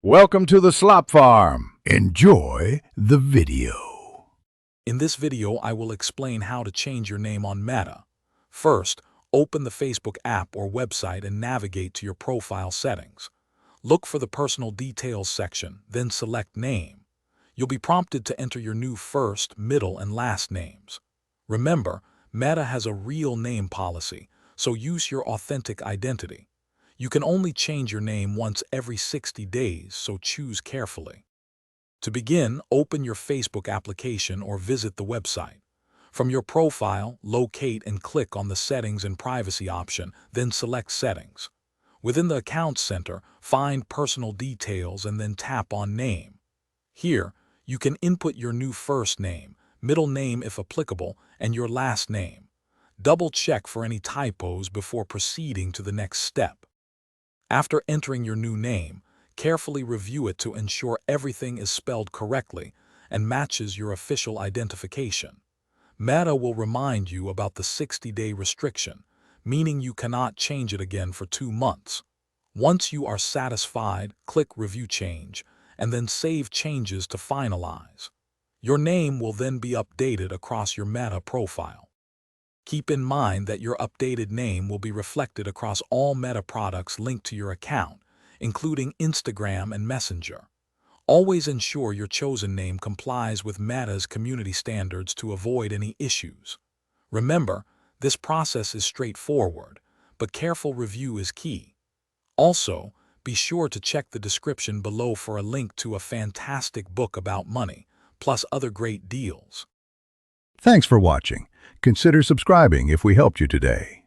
Welcome to the Slop Farm. Enjoy the video. In this video, I will explain how to change your name on Meta. First, open the Facebook app or website and navigate to your profile settings. Look for the Personal Details section, then select Name. You'll be prompted to enter your new first, middle, and last names. Remember, Meta has a real name policy, so use your authentic identity. You can only change your name once every 60 days, so choose carefully. To begin, open your Facebook application or visit the website. From your profile, locate and click on the Settings and Privacy option, then select Settings. Within the Accounts Center, find Personal Details and then tap on Name. Here, you can input your new first name, middle name if applicable, and your last name. Double-check for any typos before proceeding to the next step. After entering your new name, carefully review it to ensure everything is spelled correctly and matches your official identification. Meta will remind you about the 60-day restriction, meaning you cannot change it again for 2 months. Once you are satisfied, click Review Change, and then save changes to finalize. Your name will then be updated across your Meta profile. Keep in mind that your updated name will be reflected across all Meta products linked to your account, including Instagram and Messenger. Always ensure your chosen name complies with Meta's community standards to avoid any issues. Remember, this process is straightforward, but careful review is key. Also, be sure to check the description below for a link to a fantastic book about money, plus other great deals. Thanks for watching. Consider subscribing if we helped you today.